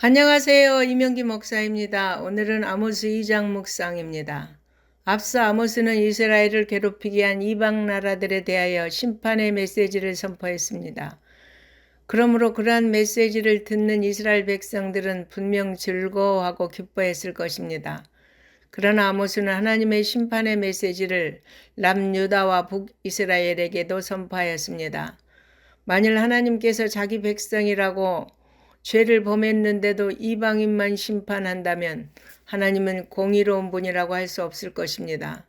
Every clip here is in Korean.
안녕하세요. 이명기 목사입니다. 오늘은 아모스 2장 묵상입니다. 앞서 아모스는 이스라엘을 괴롭히게 한 이방 나라들에 대하여 심판의 메시지를 선포했습니다. 그러므로 그러한 메시지를 듣는 이스라엘 백성들은 분명 즐거워하고 기뻐했을 것입니다. 그러나 아모스는 하나님의 심판의 메시지를 남유다와 북이스라엘에게도 선포하였습니다. 만일 하나님께서 자기 백성이라고 죄를 범했는데도 이방인만 심판한다면 하나님은 공의로운 분이라고 할 수 없을 것입니다.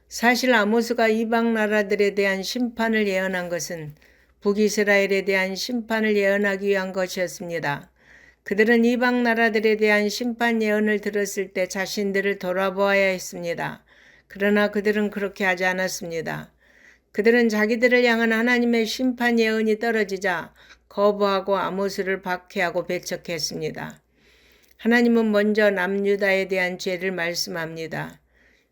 사실 아모스가 이방 나라들에 대한 심판을 예언한 것은 북이스라엘에 대한 심판을 예언하기 위한 것이었습니다. 그들은 이방 나라들에 대한 심판 예언을 들었을 때 자신들을 돌아보아야 했습니다. 그러나 그들은 그렇게 하지 않았습니다. 그들은 자기들을 향한 하나님의 심판 예언이 떨어지자 거부하고 아모스를 박해하고 배척했습니다. 하나님은 먼저 남유다에 대한 죄를 말씀합니다.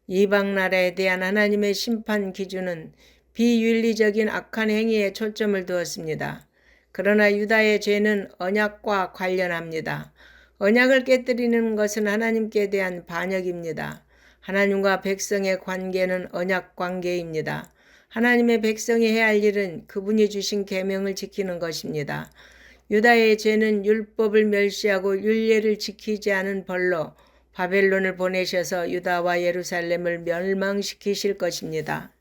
이방 나라에 대한 하나님의 심판 기준은 비윤리적인 악한 행위에 초점을 두었습니다. 그러나 유다의 죄는 언약과 관련합니다. 언약을 깨뜨리는 것은 하나님께 대한 반역입니다. 하나님과 백성의 관계는 언약 관계입니다. 하나님의 백성이 해야 할 일은 그분이 주신 계명을 지키는 것입니다. 유다의 죄는 율법을 멸시하고 율례를 지키지 않은 벌로 바벨론을 보내셔서 유다와 예루살렘을 멸망시키실 것입니다.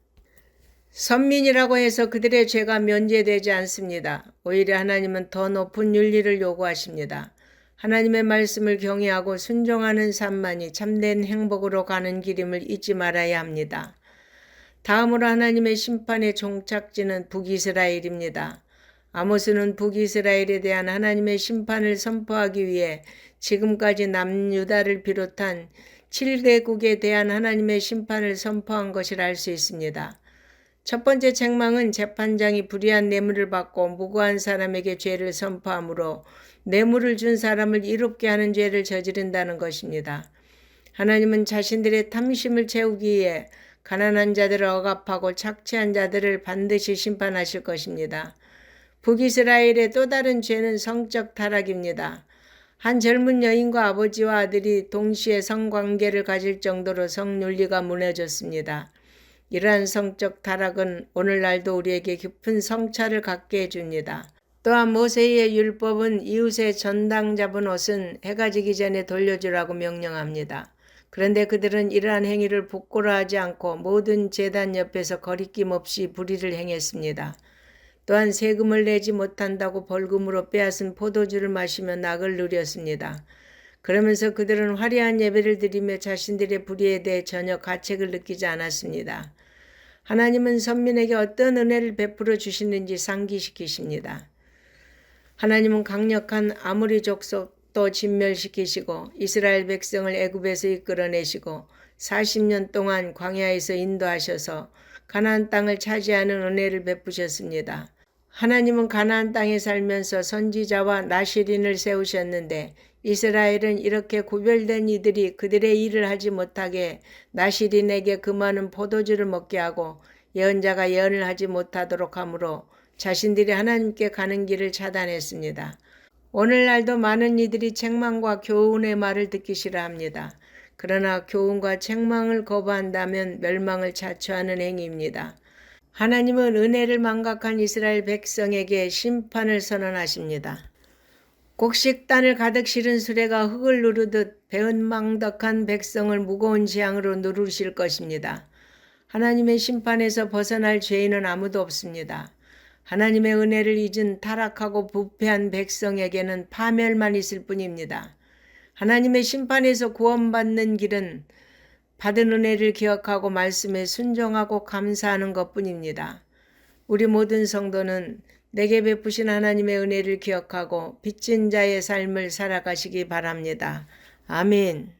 선민이라고 해서 그들의 죄가 면제되지 않습니다. 오히려 하나님은 더 높은 윤리를 요구하십니다. 하나님의 말씀을 경외하고 순종하는 삶만이 참된 행복으로 가는 길임을 잊지 말아야 합니다. 다음으로 하나님의 심판의 종착지는 북이스라엘입니다. 아모스는 북이스라엘에 대한 하나님의 심판을 선포하기 위해 지금까지 남유다를 비롯한 7개국에 대한 하나님의 심판을 선포한 것이라 할 수 있습니다. 첫 번째 책망은 재판장이 불의한 뇌물을 받고 무고한 사람에게 죄를 선포하므로 뇌물을 준 사람을 이롭게 하는 죄를 저지른다는 것입니다. 하나님은 자신들의 탐심을 채우기 위해 가난한 자들을 억압하고 착취한 자들을 반드시 심판하실 것입니다. 북이스라엘의 또 다른 죄는 성적 타락입니다. 한 젊은 여인과 아버지와 아들이 동시에 성관계를 가질 정도로 성윤리가 무너졌습니다. 이러한 성적 타락은 오늘날도 우리에게 깊은 성찰을 갖게 해줍니다. 또한 모세의 율법은 이웃의 전당 잡은 옷은 해가 지기 전에 돌려주라고 명령합니다. 그런데 그들은 이러한 행위를 부끄러워하지 않고 모든 제단 옆에서 거리낌 없이 불의를 행했습니다. 또한 세금을 내지 못한다고 벌금으로 빼앗은 포도주를 마시며 낙을 누렸습니다. 그러면서 그들은 화려한 예배를 드리며 자신들의 불의에 대해 전혀 가책을 느끼지 않았습니다. 하나님은 선민에게 어떤 은혜를 베풀어 주시는지 상기시키십니다. 하나님은 강력한 아모리 족속도 진멸시키시고 이스라엘 백성을 애굽에서 이끌어내시고 40년 동안 광야에서 인도하셔서 가나안 땅을 차지하는 은혜를 베푸셨습니다. 하나님은 가나안 땅에 살면서 선지자와 나시린을 세우셨는데 이스라엘은 이렇게 구별된 이들이 그들의 일을 하지 못하게 나시린에게 그 많은 포도주를 먹게 하고 예언자가 예언을 하지 못하도록 하므로 자신들이 하나님께 가는 길을 차단했습니다. 오늘날도 많은 이들이 책망과 교훈의 말을 듣기 싫어합니다. 그러나 교훈과 책망을 거부한다면 멸망을 자초하는 행위입니다. 하나님은 은혜를 망각한 이스라엘 백성에게 심판을 선언하십니다. 곡식단을 가득 실은 수레가 흙을 누르듯 배은망덕한 백성을 무거운 재앙으로 누르실 것입니다. 하나님의 심판에서 벗어날 죄인은 아무도 없습니다. 하나님의 은혜를 잊은 타락하고 부패한 백성에게는 파멸만 있을 뿐입니다. 하나님의 심판에서 구원받는 길은 받은 은혜를 기억하고 말씀에 순종하고 감사하는 것뿐입니다. 우리 모든 성도는 내게 베푸신 하나님의 은혜를 기억하고 빚진 자의 삶을 살아가시기 바랍니다. 아멘.